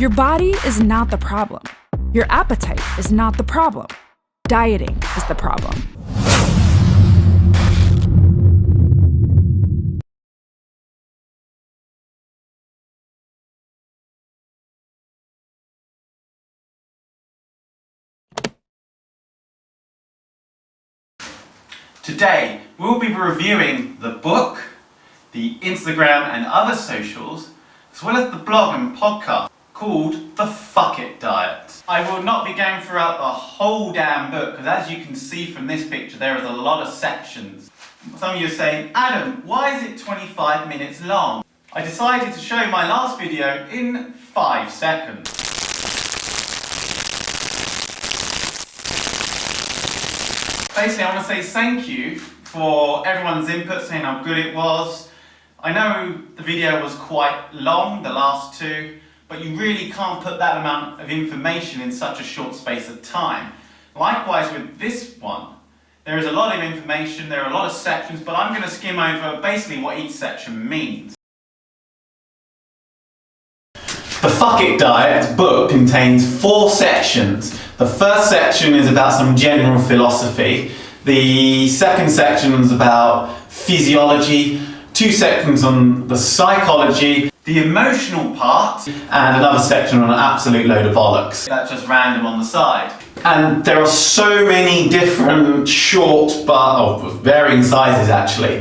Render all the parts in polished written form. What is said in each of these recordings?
Your body is not the problem. Your appetite is not the problem. Dieting is the problem. Today, we'll be reviewing the book, the Instagram and other socials, as well as the blog and podcast called The Fuck It Diet. I will not be going throughout the whole damn book, because as you can see from this picture, there is a lot of sections. Some of you are saying, Adam, why is it 25 minutes long? I decided to show my last video in 5 seconds. Basically, I want to say thank you for everyone's input, saying how good it was. I know the video was quite long, the last 2, but you really can't put that amount of information in such a short space of time. Likewise with this one, there is a lot of information, there are a lot of sections, but I'm going to skim over basically what each section means. The Fuck It Diet book contains 4 sections. The first section is about some general philosophy. The second section is about physiology. 2 sections on the psychology, the emotional part, and another section on an absolute load of bollocks. That's just random on the side. And there are so many different short, but varying sizes actually,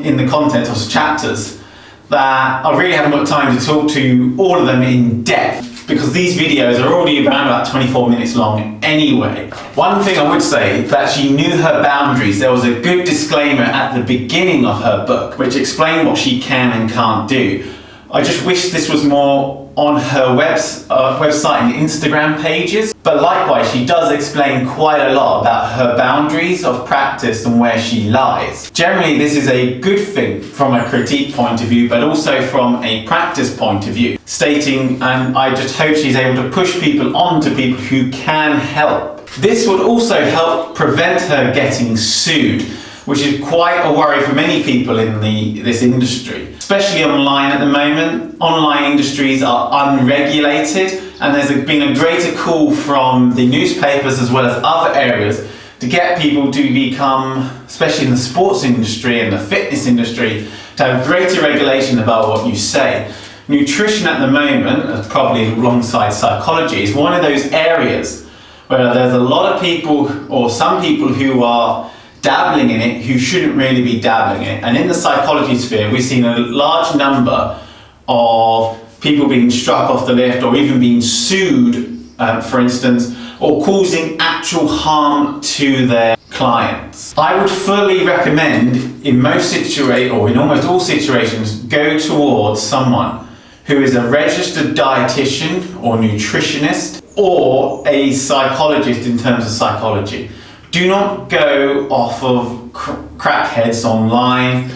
in the content of chapters, that I really haven't got time to talk to all of them in depth, because these videos are already around about 24 minutes long anyway. One thing I would say is that she knew her boundaries. There was a good disclaimer at the beginning of her book which explained what she can and can't do. I just wish this was more on her website and Instagram pages, but likewise she does explain quite a lot about her boundaries of practice and where she lies. Generally this is a good thing from a critique point of view, but also from a practice point of view, stating, and I just hope she's able to push people on to people who can help. This would also help prevent her getting sued, which is quite a worry for many people in this industry. Especially online at the moment. Online industries are unregulated, and there's been a greater call from the newspapers as well as other areas to get people to become, especially in the sports industry and the fitness industry, to have greater regulation about what you say. Nutrition at the moment, probably alongside psychology, is one of those areas where there's a lot of people, or some people, who are dabbling in it who shouldn't really be dabbling in it. And in the psychology sphere, we've seen a large number of people being struck off the lift, or even being sued, for instance, or causing actual harm to their clients. I would fully recommend, in most situations, or in almost all situations, go towards someone who is a registered dietitian or nutritionist, or a psychologist in terms of psychology. Do not go off of crackheads online.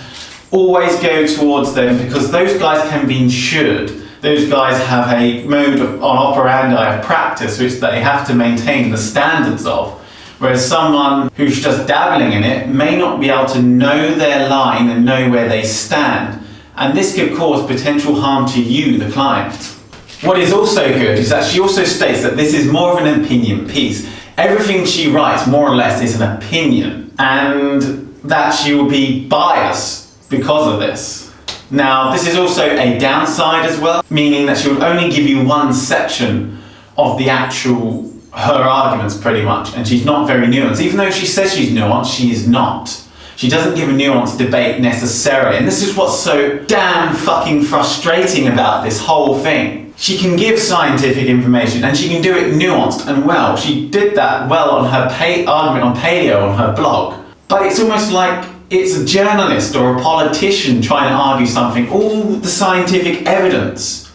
Always go towards them, because those guys can be insured. Those guys have a mode of operandi of practice which they have to maintain the standards of. Whereas someone who's just dabbling in it may not be able to know their line and know where they stand. And this could cause potential harm to you, the client. What is also good is that she also states that this is more of an opinion piece. Everything she writes, more or less, is an opinion, and that she will be biased because of this. Now, this is also a downside as well, meaning that she will only give you one section of her arguments pretty much, and she's not very nuanced. Even though she says she's nuanced, she is not. She doesn't give a nuanced debate necessarily, and this is what's so damn fucking frustrating about this whole thing. She can give scientific information, and she can do it nuanced and well. She did that well on her argument on paleo on her blog. But it's almost like it's a journalist or a politician trying to argue something. All the scientific evidence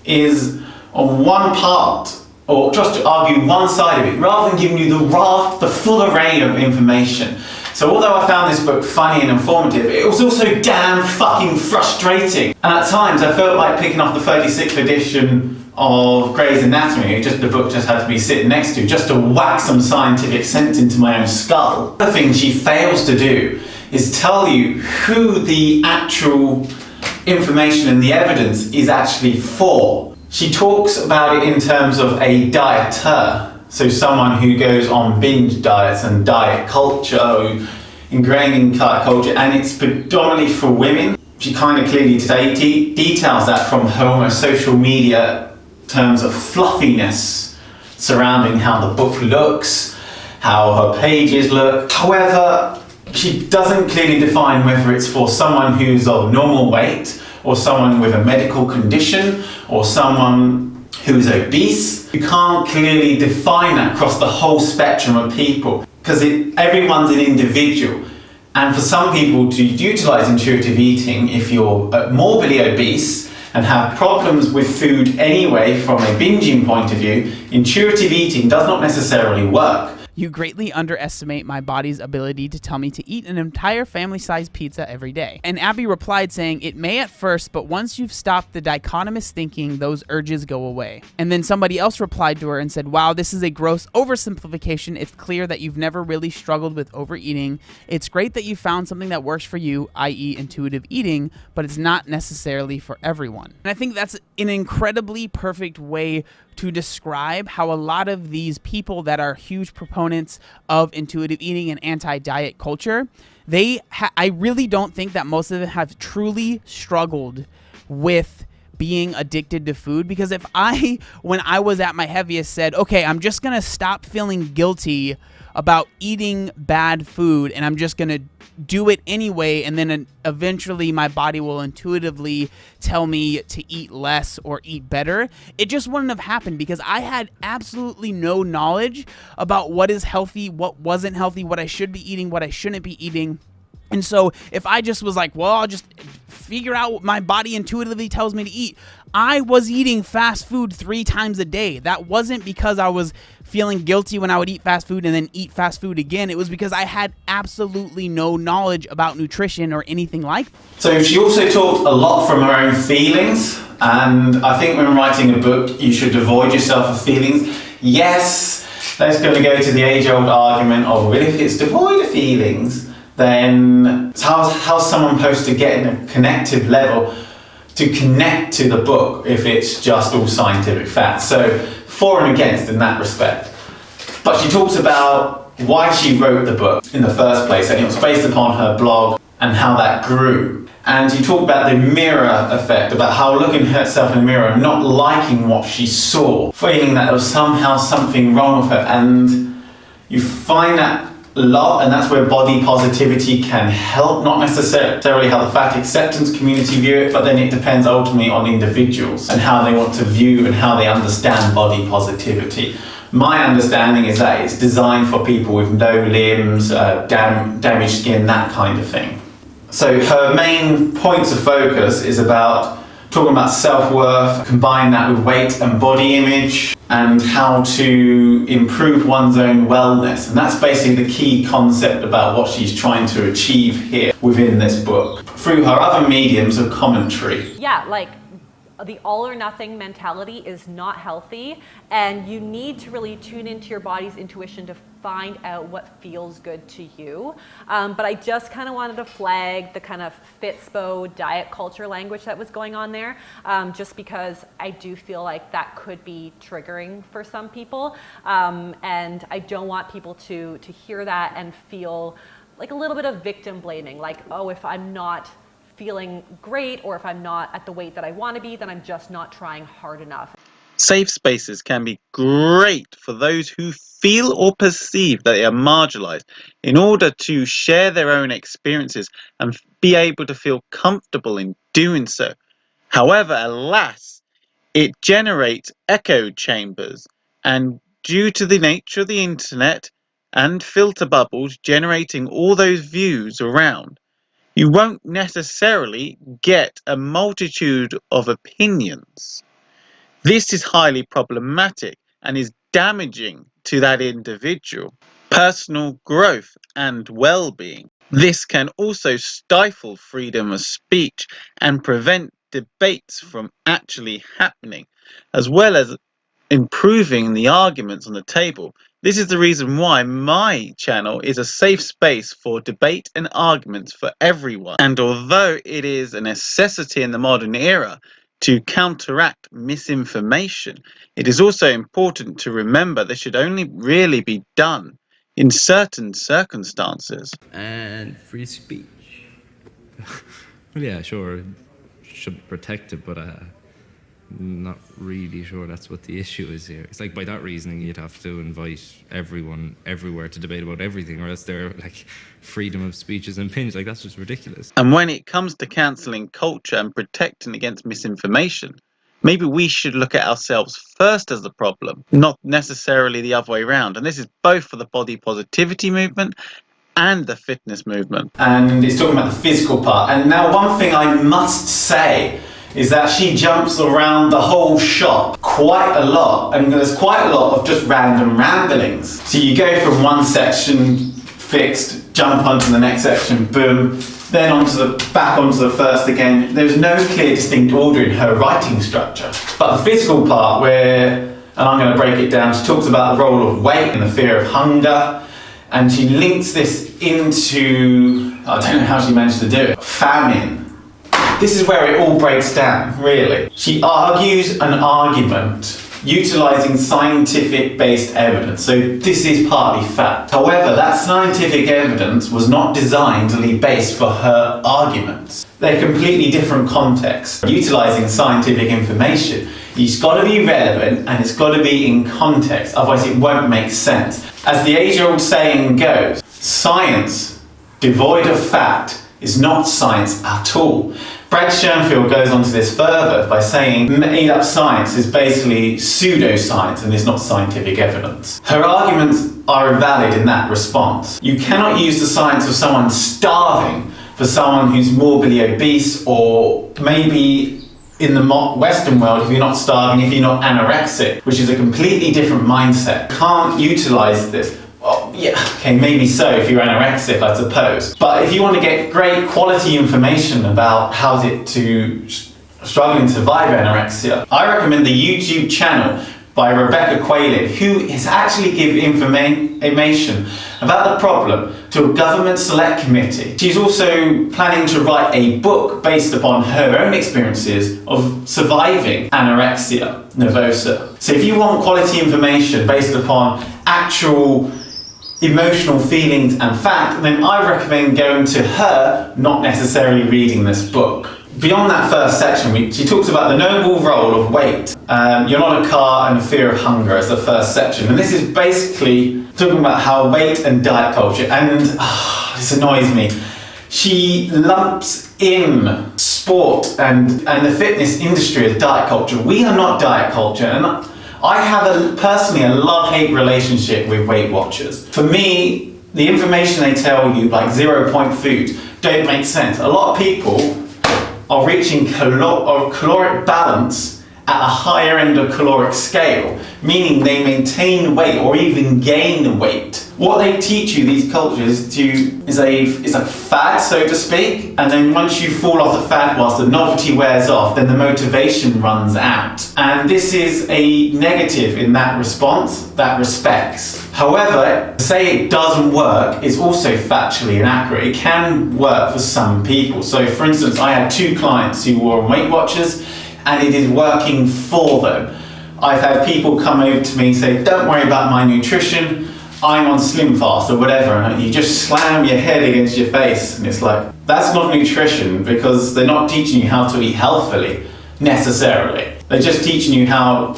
is on one part, or just to argue one side of it, rather than giving you the full array of information. So although I found this book funny and informative, it was also damn fucking frustrating. And at times I felt like picking up the 36th edition of Grey's Anatomy. The book just had to be sitting next to, just to whack some scientific sense into my own skull. The thing she fails to do is tell you who the actual information and the evidence is actually for. She talks about it in terms of a dieter, so someone who goes on binge diets and diet culture, ingrained in diet culture, and it's predominantly for women. She kind of clearly details that from her almost social media terms of fluffiness surrounding how the book looks, how her pages look. However, she doesn't clearly define whether it's for someone who's of normal weight, or someone with a medical condition, or someone who's obese. You can't clearly define that across the whole spectrum of people, because everyone's an individual. And for some people to utilize intuitive eating, if you're morbidly obese and have problems with food anyway from a binging point of view, intuitive eating does not necessarily work. You greatly underestimate my body's ability to tell me to eat an entire family-sized pizza every day. And Abbey replied saying, it may at first, but once you've stopped the dichotomous thinking, those urges go away. And then somebody else replied to her and said, wow, this is a gross oversimplification. It's clear that you've never really struggled with overeating. It's great that you found something that works for you, i.e. intuitive eating, but it's not necessarily for everyone. And I think that's an incredibly perfect way to describe how a lot of these people that are huge proponents of intuitive eating and anti-diet culture, I really don't think that most of them have truly struggled with being addicted to food. Because if when I was at my heaviest, said, okay, I'm just gonna stop feeling guilty about eating bad food and I'm just gonna do it anyway, and then eventually my body will intuitively tell me to eat less or eat better, it just wouldn't have happened, because I had absolutely no knowledge about what is healthy, what wasn't healthy, what I should be eating, what I shouldn't be eating. And so if I just was like, well, I'll just figure out what my body intuitively tells me to eat, I was eating fast food 3 times a day. That wasn't because I was feeling guilty when I would eat fast food and then eat fast food again. It was because I had absolutely no knowledge about nutrition or anything like that. So she also talked a lot from her own feelings, and I think when writing a book, you should devoid yourself of feelings. Yes, that's going to go to the age-old argument of, well, if it's devoid of feelings, then how's someone supposed to get in a connective level to connect to the book if it's just all scientific facts? So for and against in that respect. But she talks about why she wrote the book in the first place, and it was based upon her blog and how that grew. And she talked about the mirror effect, about how looking at herself in the mirror and not liking what she saw, feeling that there was somehow something wrong with her. And you find that a lot, and that's where body positivity can help, not necessarily how the fat acceptance community view it, but then it depends ultimately on individuals and how they want to view and how they understand body positivity. My understanding is that it's designed for people with no limbs, damaged skin, that kind of thing. So her main points of focus is about talking about self-worth, combine that with weight and body image, and how to improve one's own wellness. And that's basically the key concept about what she's trying to achieve here within this book, through her other mediums of commentary. Yeah, like the all or nothing mentality is not healthy, and you need to really tune into your body's intuition to find out what feels good to you. But I just kind of wanted to flag the kind of Fitspo diet culture language that was going on there, just because I do feel like that could be triggering for some people. And I don't want people to hear that and feel like a little bit of victim blaming, like, oh, if I'm not feeling great or if I'm not at the weight that I want to be, then I'm just not trying hard enough. Safe spaces can be great for those who feel or perceive that they are marginalized, in order to share their own experiences and be able to feel comfortable in doing so. However, alas, it generates echo chambers, and due to the nature of the internet and filter bubbles generating all those views around, you won't necessarily get a multitude of opinions. This is highly problematic and is damaging to that individual personal growth and well-being. This can also stifle freedom of speech and prevent debates from actually happening, as well as improving the arguments on the table. This is the reason why my channel is a safe space for debate and arguments for everyone. And although it is a necessity in the modern era To counteract misinformation, it is also important to remember this should only really be done in certain circumstances. And free speech. Well, yeah, sure, should protect it, but not really sure that's what the issue is here. It's like, by that reasoning, you'd have to invite everyone everywhere to debate about everything, or else they're like freedom of speeches and opinions. Like, that's just ridiculous. And when it comes to cancelling culture and protecting against misinformation, maybe we should look at ourselves first as the problem, not necessarily the other way around. And this is both for the body positivity movement and the fitness movement. And it's talking about the physical part. And now one thing I must say is that she jumps around the whole shop quite a lot, and there's quite a lot of just random ramblings. So you go from one section fixed, jump onto the next section, boom, then back onto the first again. There's no clear distinct order in her writing structure. But the physical part, where, and I'm going to break it down, she talks about the role of weight and the fear of hunger, and she links this into, I don't know how she managed to do it, famine. This is where it all breaks down, really. She argues an argument utilising scientific-based evidence. So this is partly fact. However, that scientific evidence was not designedly based for her arguments. They're completely different contexts. Utilising scientific information, it's got to be relevant and it's got to be in context, otherwise it won't make sense. As the age-old saying goes, science devoid of fact is not science at all. Brad Schoenfield goes on to this further by saying made-up science is basically pseudoscience and is not scientific evidence. Her arguments are invalid in that response. You cannot use the science of someone starving for someone who's morbidly obese, or maybe in the Western world, if you're not starving, if you're not anorexic, which is a completely different mindset. You can't utilise this. Well, yeah, okay, maybe so if you're anorexic, I suppose. But if you want to get great quality information about how to struggling to survive anorexia, I recommend the YouTube channel by Rebecca Quaylen, who is actually giving information about the problem to a government select committee. She's also planning to write a book based upon her own experiences of surviving anorexia nervosa. So if you want quality information based upon actual emotional feelings and fact, then I recommend going to her, not necessarily reading this book. Beyond that first section, she talks about the noble role of weight. You're not a car and a fear of hunger as the first section. And this is basically talking about how weight and diet culture, and this annoys me. She lumps in sport and the fitness industry as diet culture. We are not diet culture. And I have personally a love-hate relationship with Weight Watchers. For me, the information they tell you, like 0-point foods, don't make sense. A lot of people are reaching caloric balance at a higher end of caloric scale, meaning they maintain weight or even gain weight. What they teach you, these cultures, is a fad, so to speak, and then once you fall off the fad whilst the novelty wears off, then the motivation runs out. And this is a negative in that response, that respects. However, to say it doesn't work is also factually inaccurate. It can work for some people. So for instance, I had 2 clients who were on Weight Watchers, and it is working for them. I've had people come over to me and say, don't worry about my nutrition, I'm on Slim Fast or whatever, and you just slam your head against your face, and it's like, that's not nutrition, because they're not teaching you how to eat healthily, necessarily. They're just teaching you how,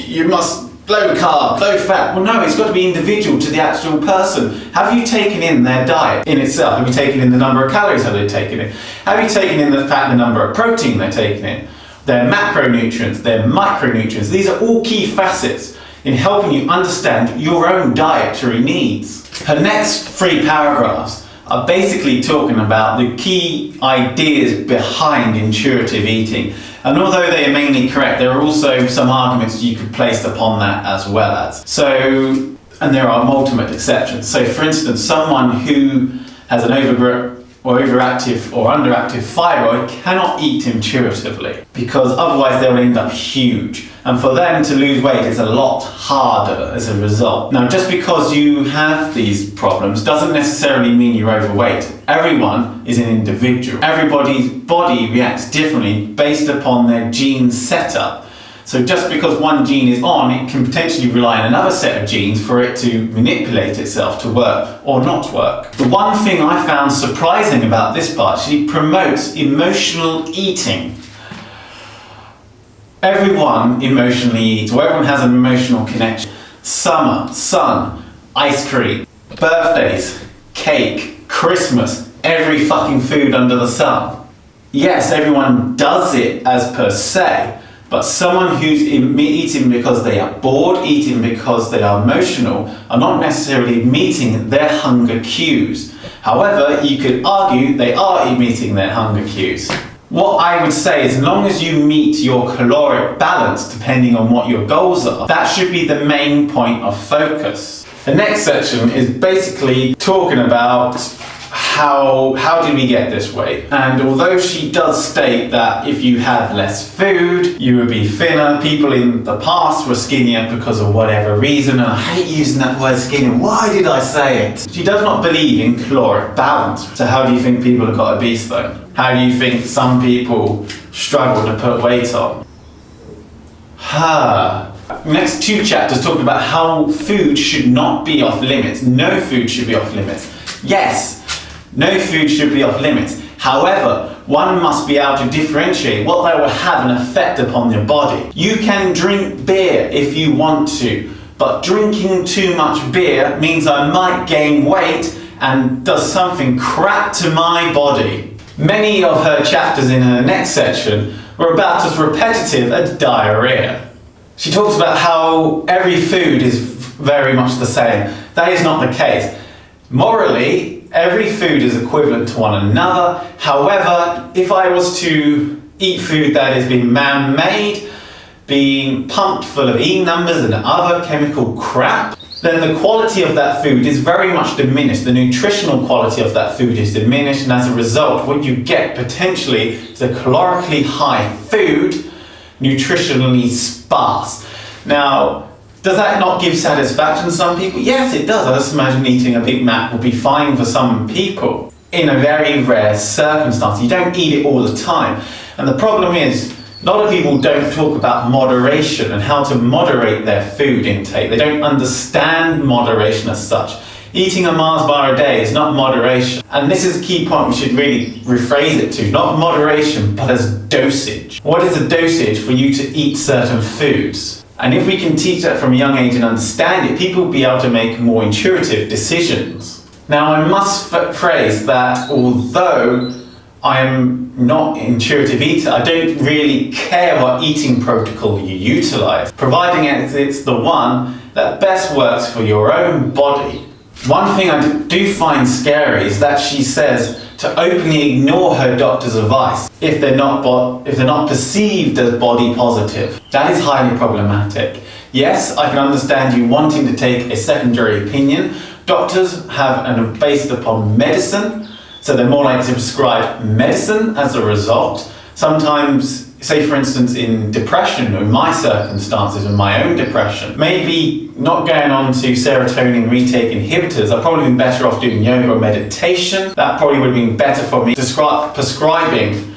you must low carb, low fat. Well no, it's got to be individual to the actual person. Have you taken in their diet in itself? Have you taken in the number of calories that they're taking in? Have you taken in the fact, the number of protein they're taking in? Their macronutrients, their micronutrients. These are all key facets in helping you understand your own dietary needs. Her next 3 paragraphs are basically talking about the key ideas behind intuitive eating. And although they are mainly correct, there are also some arguments you could place upon that as well as. So, and there are ultimate exceptions. So for instance, someone who has an overactive or underactive thyroid cannot eat intuitively, because otherwise they'll end up huge, and for them to lose weight is a lot harder as a result. Now, just because you have these problems doesn't necessarily mean you're overweight. Everyone is an individual. Everybody's body reacts differently based upon their gene setup. So just because one gene is on, it can potentially rely on another set of genes for it to manipulate itself to work or not work. The one thing I found surprising about this part, she promotes emotional eating. Everyone emotionally eats, or everyone has an emotional connection. Summer, sun, ice cream, birthdays, cake, Christmas, every fucking food under the sun. Yes, everyone does it as per se, but someone who's eating because they are bored, eating because they are emotional, are not necessarily meeting their hunger cues. However, you could argue they are meeting their hunger cues. What I would say is, as long as you meet your caloric balance, depending on what your goals are, that should be the main point of focus. The next section is basically talking about how did we get this way? And although she does state that if you had less food, you would be thinner. People in the past were skinnier because of whatever reason, and I hate using that word skinny. Why did I say it? She does not believe in caloric balance. So how do you think people have got obese then? How do you think some people struggle to put weight on? Next 2 chapters talk about how food should not be off limits. No food should be off limits. Yes, no food should be off limits. However, one must be able to differentiate what that will have an effect upon your body. You can drink beer if you want to, but drinking too much beer means I might gain weight and does something crap to my body. Many of her chapters in her next section were about as repetitive as diarrhea. She talks about how every food is very much the same. That is not the case. Morally, every food is equivalent to one another. However, if I was to eat food that has been man-made, being pumped full of E numbers and other chemical crap, then the quality of that food is very much diminished. The nutritional quality of that food is diminished, and as a result, what you get potentially is a calorically high food, nutritionally sparse. Now, does that not give satisfaction to some people? Yes, it does. I just imagine eating a Big Mac will be fine for some people in a very rare circumstance. You don't eat it all the time. And the problem is, a lot of people don't talk about moderation and how to moderate their food intake. They don't understand moderation as such. Eating a Mars bar a day is not moderation. And this is a key point we should really rephrase it to. Not moderation, but as dosage. What is the dosage for you to eat certain foods? And if we can teach that from a young age and understand it, people will be able to make more intuitive decisions. Now, I must phrase that although I am not an intuitive eater, I don't really care what eating protocol you utilize, providing it's the one that best works for your own body. One thing I do find scary is that she says to openly ignore her doctor's advice if they're not perceived as body positive. That is highly problematic. Yes, I can understand you wanting to take a secondary opinion. Doctors have based upon medicine, so they're more likely to prescribe medicine as a result. Sometimes, say for instance in depression, or in my circumstances, in my own depression, maybe not going on to serotonin retake inhibitors, I'd probably been better off doing yoga or meditation. That probably would have been better for me. Prescribing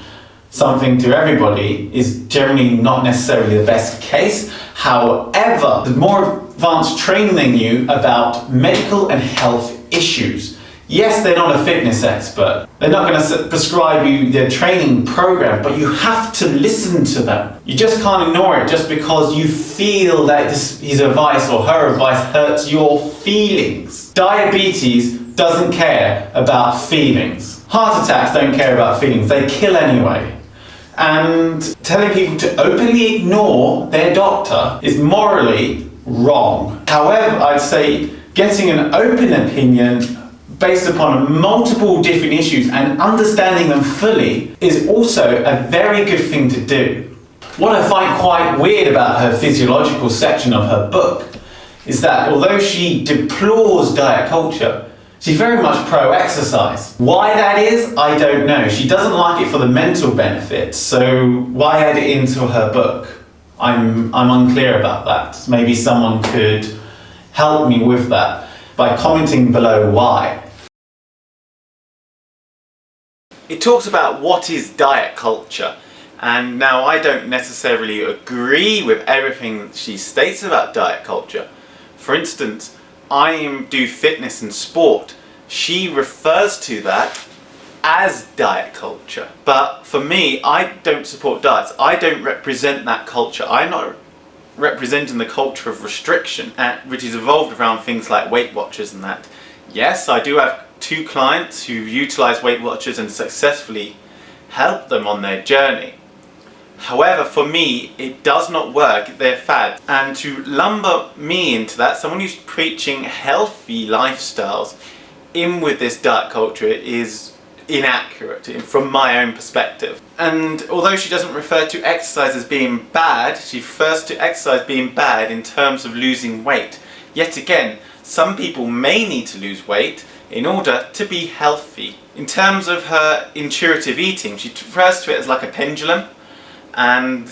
something to everybody is generally not necessarily the best case. However, there's more advanced training than you about medical and health issues. Yes, they're not a fitness expert. They're not going to prescribe you their training program, but you have to listen to them. You just can't ignore it just because you feel that his advice or her advice hurts your feelings. Diabetes doesn't care about feelings. Heart attacks don't care about feelings. They kill anyway. And telling people to openly ignore their doctor is morally wrong. However, I'd say getting an open opinion based upon multiple different issues and understanding them fully is also a very good thing to do. What I find quite weird about her physiological section of her book is that although she deplores diet culture, she's very much pro-exercise. Why that is, I don't know. She doesn't like it for the mental benefits, so why add it into her book? I'm unclear about that. Maybe someone could help me with that by commenting below why. it talks about what is diet culture. And now I don't necessarily agree with everything she states about diet culture. For instance, I do fitness and sport. She refers to that as diet culture. But for me, I don't support diets. I don't represent that culture. I'm not representing the culture of restriction, which is evolved around things like Weight Watchers and that. Yes, I do have 2 clients who utilise Weight Watchers and successfully help them on their journey. However, for me, it does not work. They're fads. And to lumber me into that, someone who's preaching healthy lifestyles in with this diet culture is inaccurate from my own perspective. And although she doesn't refer to exercise as being bad, she refers to exercise being bad in terms of losing weight. Yet again, some people may need to lose weight in order to be healthy. In terms of her intuitive eating, she refers to it as like a pendulum, and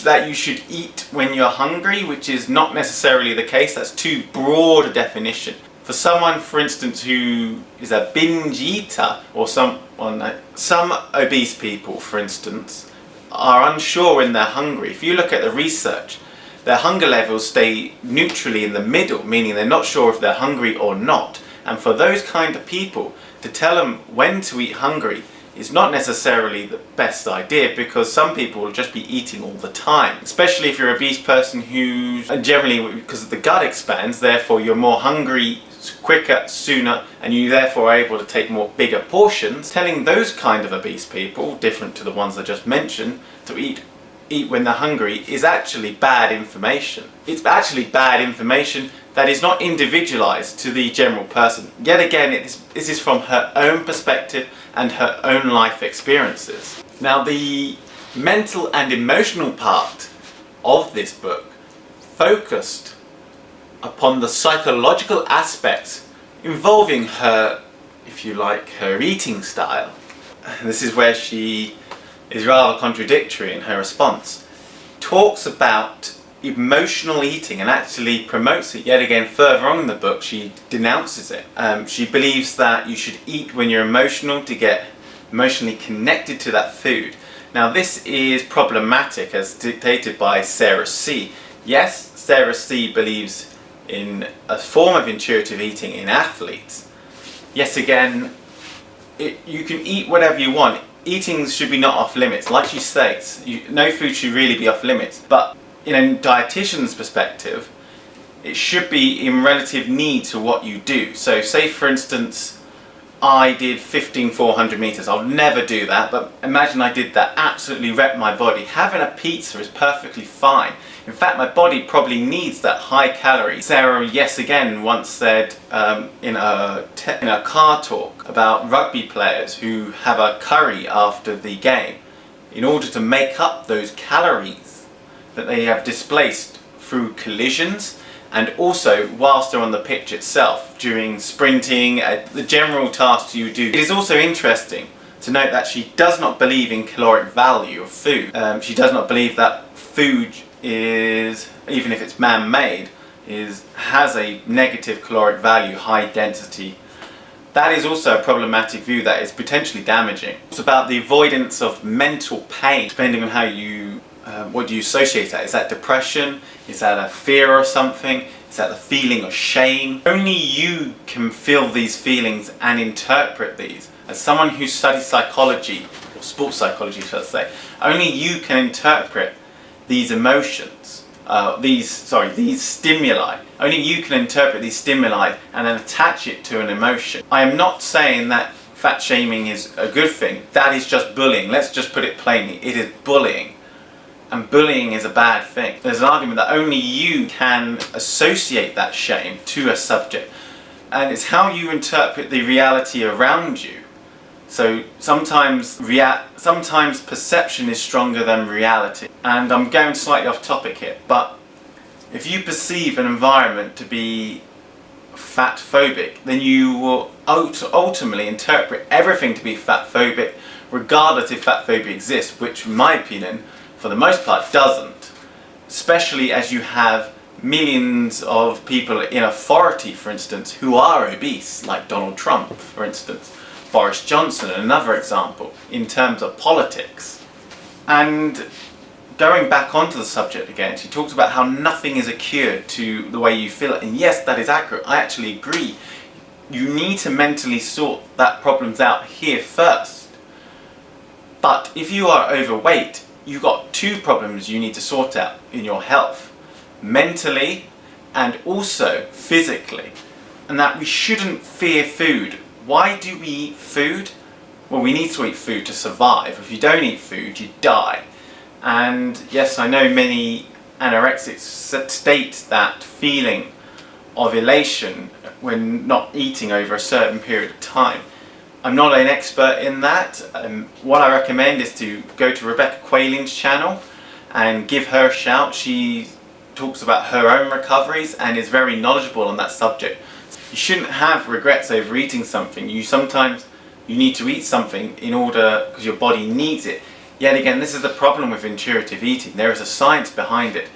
that you should eat when you're hungry, which is not necessarily the case. That's too broad a definition. For someone, for instance, who is a binge eater, or some obese people, for instance, are unsure when they're hungry. If you look at the research, their hunger levels stay neutrally in the middle, meaning they're not sure if they're hungry or not. And for those kind of people, to tell them when to eat hungry is not necessarily the best idea, because some people will just be eating all the time. Especially if you're an obese person who generally, because the gut expands, therefore you're more hungry quicker, sooner, and you therefore are able to take more bigger portions. Telling those kind of obese people, different to the ones I just mentioned, to eat when they're hungry is actually bad information. It's actually bad information that is not individualized to the general person. Yet again, this is from her own perspective and her own life experiences. Now, the mental and emotional part of this book focused upon the psychological aspects involving her, if you like, her eating style. This is where she is rather contradictory in her response. Talks about emotional eating and actually promotes it. Yet again, further on in the book, she denounces it. She believes that you should eat when you're emotional to get emotionally connected to that food. Now, this is problematic as dictated by Sarah C. Yes, Sarah C believes in a form of intuitive eating in athletes. Yes, again, you can eat whatever you want. Eating should be not off limits. Like she states, no food should really be off limits. But in a dietitian's perspective, it should be in relative need to what you do. So say, for instance, I did 400 meters. I'll never do that, but imagine I did that, absolutely wrecked my body. Having a pizza is perfectly fine. In fact, my body probably needs that high calorie. Sarah, yes again, once said in a car talk about rugby players who have a curry after the game in order to make up those calories that they have displaced through collisions, and also whilst they're on the pitch itself during sprinting, the general tasks you do. It is also interesting to note that she does not believe in caloric value of food. She does not believe that food is, even if it's man-made, has a negative caloric value, high density. That is also a problematic view that is potentially damaging. It's about the avoidance of mental pain, depending on how you what do you associate that? Is that depression? Is that a fear or something? Is that the feeling of shame? Only you can feel these feelings and interpret these. As someone who studies psychology, or sports psychology should I say, only you can interpret these emotions, these stimuli. Only you can interpret these stimuli and then attach it to an emotion. I am not saying that fat shaming is a good thing. That is just bullying. Let's just put it plainly. It is bullying. And bullying is a bad thing. There's an argument that only you can associate that shame to a subject. And it's how you interpret the reality around you. So sometimes perception is stronger than reality. And I'm going slightly off topic here, but if you perceive an environment to be fat-phobic, then you will ultimately interpret everything to be fat-phobic, regardless if fat phobia exists, which in my opinion, for the most part, doesn't. Especially as you have millions of people in authority, for instance, who are obese, like Donald Trump, for instance, Boris Johnson, another example, in terms of politics. And going back onto the subject again, she talks about how nothing is a cure to the way you feel. And yes, that is accurate. I actually agree. You need to mentally sort that problems out here first. But if you are overweight, you've got two problems you need to sort out in your health. Mentally and also physically. And that we shouldn't fear food. Why do we eat food? Well, we need to eat food to survive. If you don't eat food, you die. And yes, I know many anorexics state that feeling of elation when not eating over a certain period of time. I'm not an expert in that. What I recommend is to go to Rebecca Quayling's channel and give her a shout. She talks about her own recoveries and is very knowledgeable on that subject. You shouldn't have regrets over eating something. Sometimes you need to eat something in order, because your body needs it. Yet again, this is the problem with intuitive eating. There is a science behind it,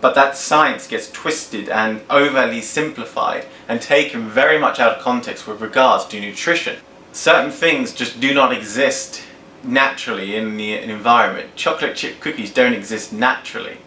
but that science gets twisted and overly simplified and taken very much out of context with regards to nutrition. Certain things just do not exist naturally in the environment. Chocolate chip cookies don't exist naturally.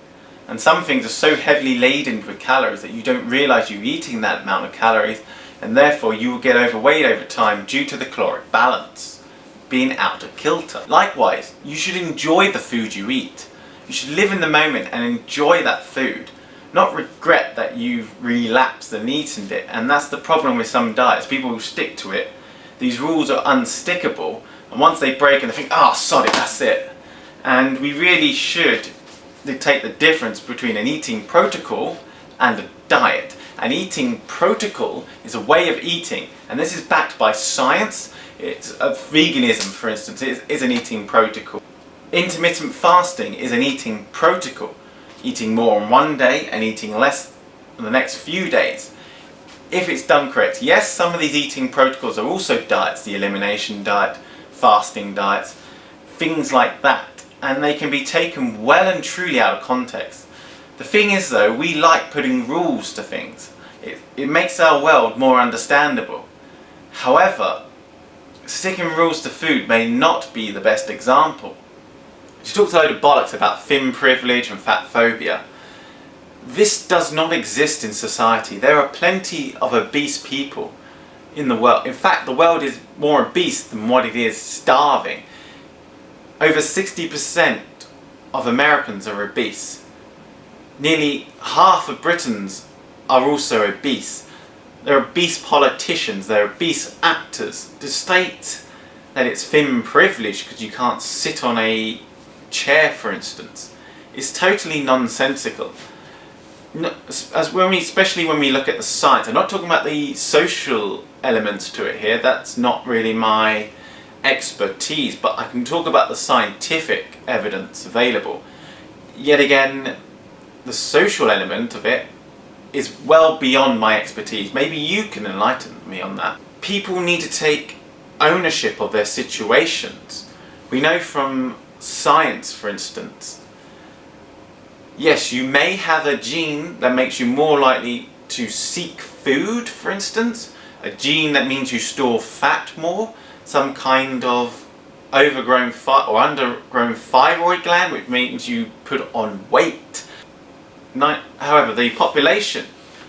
And some things are so heavily laden with calories that you don't realise you're eating that amount of calories, and therefore you will get overweight over time due to the caloric balance being out of kilter. Likewise, you should enjoy the food you eat. You should live in the moment and enjoy that food, not regret that you've relapsed and eaten it. And that's the problem with some diets. People who stick to it, these rules are unstickable, and once they break and they think, oh sod it, that's it. And we really should dictate the difference between an eating protocol and a diet. An eating protocol is a way of eating, and this is backed by science. It's veganism, for instance, is an eating protocol. Intermittent fasting is an eating protocol. Eating more on one day and eating less on the next few days. If it's done correct. Yes, some of these eating protocols are also diets, the elimination diet, fasting diets, things like that. And they can be taken well and truly out of context. The thing is though, we like putting rules to things. It makes our world more understandable. However, sticking rules to food may not be the best example. She talks a load of bollocks about thin privilege and fat-phobia. This does not exist in society. There are plenty of obese people in the world. In fact, the world is more obese than what it is starving. Over 60% of Americans are obese. Nearly half of Britons are also obese. There are obese politicians, there are obese actors. To state that it's thin privilege because you can't sit on a chair, for instance, is totally nonsensical. Especially when we look at the science. I'm not talking about the social elements to it here. That's not really my expertise, but I can talk about the scientific evidence available. Yet again, the social element of it is well beyond my expertise. Maybe you can enlighten me on that. People need to take ownership of their situations. We know from science, for instance, yes, you may have a gene that makes you more likely to seek food, for instance, a gene that means you store fat more, some kind of overgrown or undergrown thyroid gland, which means you put on weight. However, the population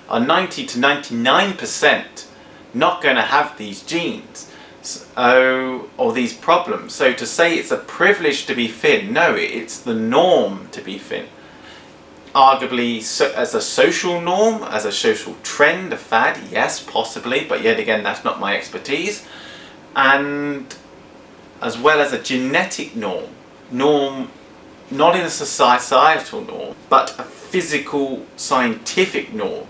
are 90 to 99% not going to have these genes or these problems. So to say it's a privilege to be thin, no, it's the norm to be thin. Arguably as a social norm, as a social trend, a fad, yes, possibly, but yet again, that's not my expertise. And as well as a genetic norm, not in a societal norm, but a physical, scientific norm.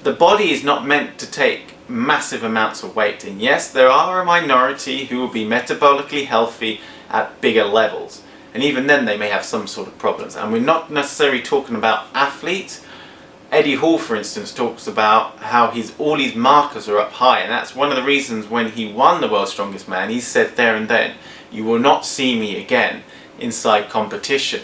The body is not meant to take massive amounts of weight, and yes, there are a minority who will be metabolically healthy at bigger levels, and even then they may have some sort of problems. And we're not necessarily talking about athletes. Eddie Hall, for instance, talks about how all his markers are up high, and that's one of the reasons when he won the World's Strongest Man, he said there and then, "You will not see me again inside competition."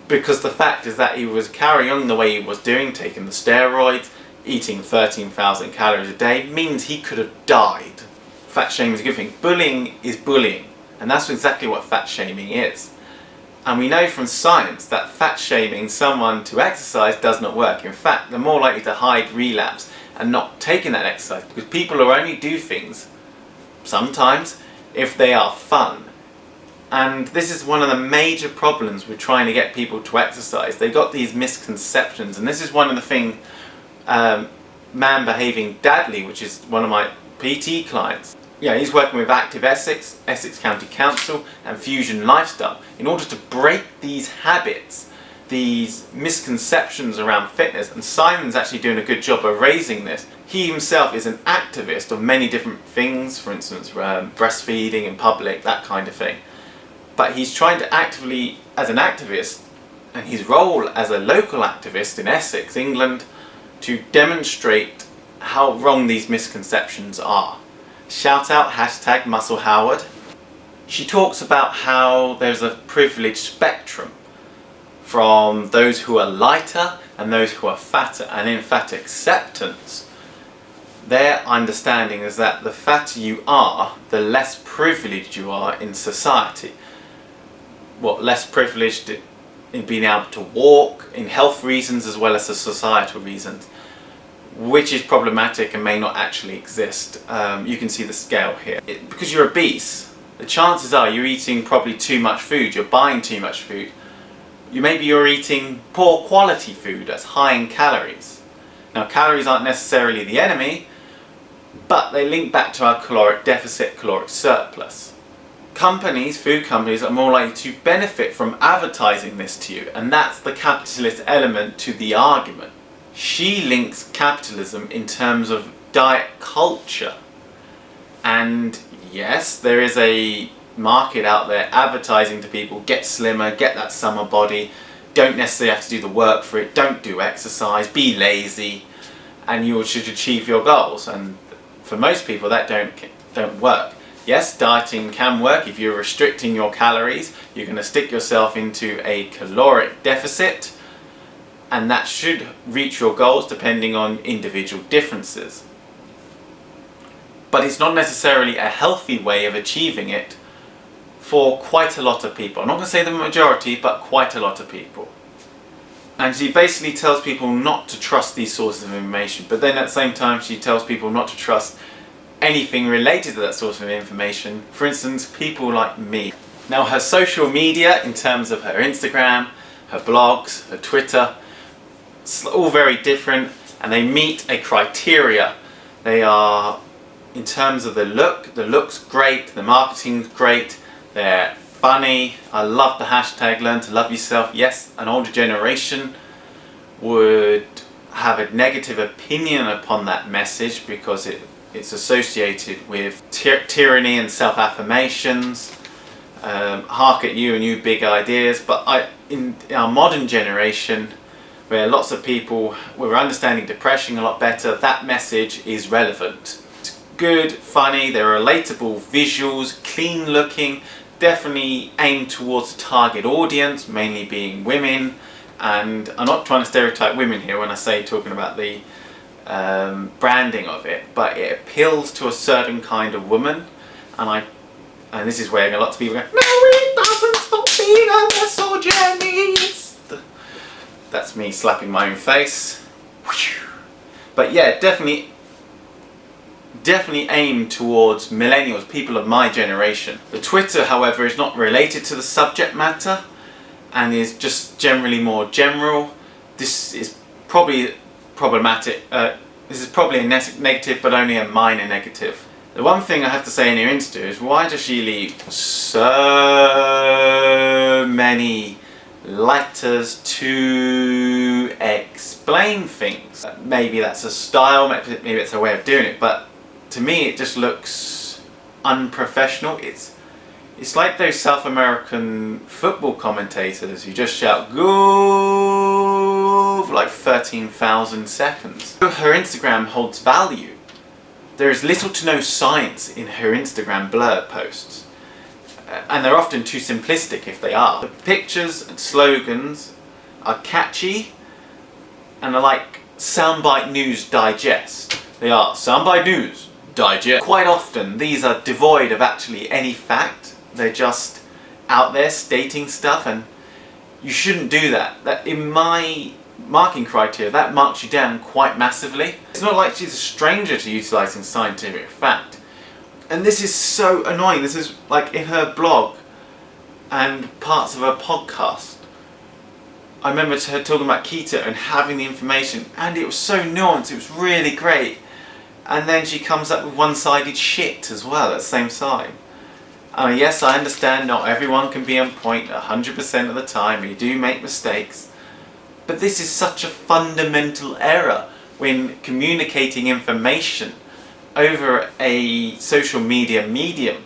Because the fact is that he was carrying on the way he was doing, taking the steroids, eating 13,000 calories a day, means he could have died fat shaming is a good thing. Bullying is bullying, and that's exactly what fat shaming is. And we know from science that fat shaming someone to exercise does not work. In fact, they're more likely to hide relapse and not taking that exercise, because people will only do things sometimes if they are fun. And this is one of the major problems with trying to get people to exercise. They got these misconceptions, and this is one of the things Man Behaving Dadly, which is one of my PT clients. Yeah, he's working with Active Essex, Essex County Council and Fusion Lifestyle in order to break these habits, these misconceptions around fitness, and Simon's actually doing a good job of raising this. He himself is an activist of many different things, for instance breastfeeding in public, that kind of thing. But he's trying to actively, as an activist, and his role as a local activist in Essex, England, to demonstrate how wrong these misconceptions are. Shout out hashtag Muscle Howard. She talks about how there's a privilege spectrum from those who are lighter and those who are fatter, and in fat acceptance, their understanding is that the fatter you are, the less privileged you are in society. What, less privileged in being able to walk, in health reasons as well as the societal reasons, which is problematic and may not actually exist. You can see the scale here. Because you're obese, the chances are you're eating probably too much food, you're buying too much food. Maybe you're eating poor quality food that's high in calories. Now, calories aren't necessarily the enemy, but they link back to our caloric deficit, caloric surplus. Food companies are more likely to benefit from advertising this to you, and that's the capitalist element to the argument. She links capitalism in terms of diet culture, and yes, there is a market out there advertising to people, get slimmer, get that summer body, don't necessarily have to do the work for it, don't do exercise, be lazy, and you should achieve your goals. And for most people that don't work. Yes, dieting can work. If you're restricting your calories, you're going to stick yourself into a caloric deficit, and that should reach your goals depending on individual differences. But it's not necessarily a healthy way of achieving it for quite a lot of people. I'm not going to say the majority, but quite a lot of people. And she basically tells people not to trust these sources of information, but then at the same time she tells people not to trust anything related to that source of information. For instance, people like me. Now, her social media, in terms of her Instagram, her blogs, her Twitter, it's all very different, and they meet a criteria. They are, in terms of the look's great, the marketing's great, they're funny. I love the hashtag learn to love yourself. Yes, an older generation would have a negative opinion upon that message because it's associated with tyranny and self-affirmations. Hark at you and you big ideas. But in our modern generation, where lots of people, we're understanding depression a lot better, that message is relevant. It's good, funny, they're relatable visuals, clean looking, definitely aimed towards the target audience, mainly being women. And I'm not trying to stereotype women here when I say talking about the branding of it, but it appeals to a certain kind of woman. And this is where a lot of people go, no, it doesn't, stop being a misogynist. That's me slapping my own face. But yeah, definitely aimed towards millennials, people of my generation. The Twitter, however, is not related to the subject matter and is just generally more general. This is probably problematic. This is probably a negative, but only a minor negative. The one thing I have to say in her Insta is, why does she leave so many letters to explain things? Maybe that's a style, maybe it's a way of doing it, but to me it just looks unprofessional. It's like those South American football commentators who just shout "go" for like 13,000 seconds. Her Instagram holds value. There is little to no science in her Instagram blurb posts. And they're often too simplistic if they are. The pictures and slogans are catchy and are like soundbite news digest. They are soundbite news, digest. Quite often these are devoid of actually any fact. They're just out there stating stuff, and you shouldn't do that. That, in my marking criteria, that marks you down quite massively. It's not like she's a stranger to utilising scientific fact. And this is so annoying. This is like in her blog and parts of her podcast. I remember her talking about keto and having the information, and it was so nuanced, it was really great. And then she comes up with one-sided shit as well at the same time. Yes, I understand not everyone can be on point 100% of the time, you do make mistakes. But this is such a fundamental error when communicating information over a social media medium.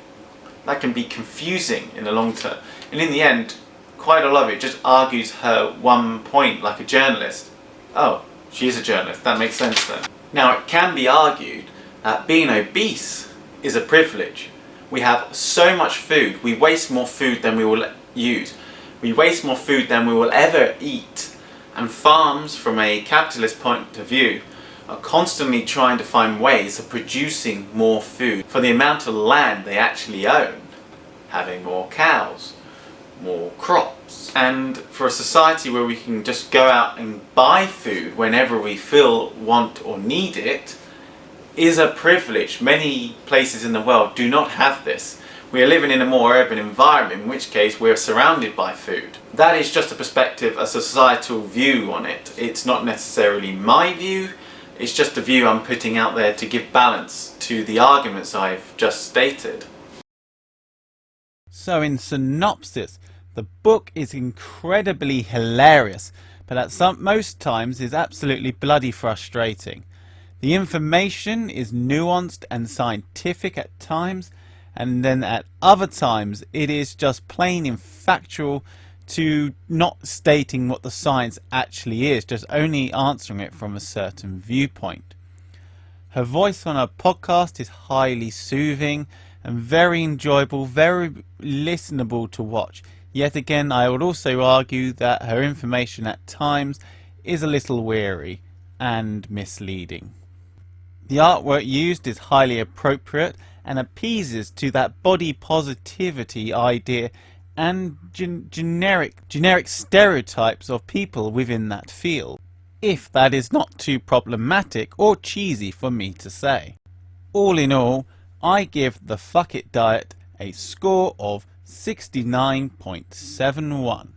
That can be confusing in the long term. And in the end, quite a lot of it just argues her one point like a journalist. Oh, she is a journalist, that makes sense then. Now, it can be argued that being obese is a privilege. We have so much food, we waste more food than we will use. We waste more food than we will ever eat. And farms, from a capitalist point of view, are constantly trying to find ways of producing more food for the amount of land they actually own. Having more cows, more crops. And for a society where we can just go out and buy food whenever we feel, want or need it, is a privilege. Many places in the world do not have this. We are living in a more urban environment, in which case we're surrounded by food. That is just a perspective, a societal view on it. It's not necessarily my view, it's just a view I'm putting out there to give balance to the arguments I've just stated. So in synopsis, the book is incredibly hilarious, but at most times is absolutely bloody frustrating. The information is nuanced and scientific at times, and then at other times it is just plain infactual to not stating what the science actually is, just only answering it from a certain viewpoint. Her voice on her podcast is highly soothing and very enjoyable, very listenable to watch. Yet again, I would also argue that her information at times is a little weary and misleading. The artwork used is highly appropriate and appeases to that body positivity idea and generic stereotypes of people within that field, if that is not too problematic or cheesy for me to say. All in all, I give the Fuck It Diet a score of 69.71.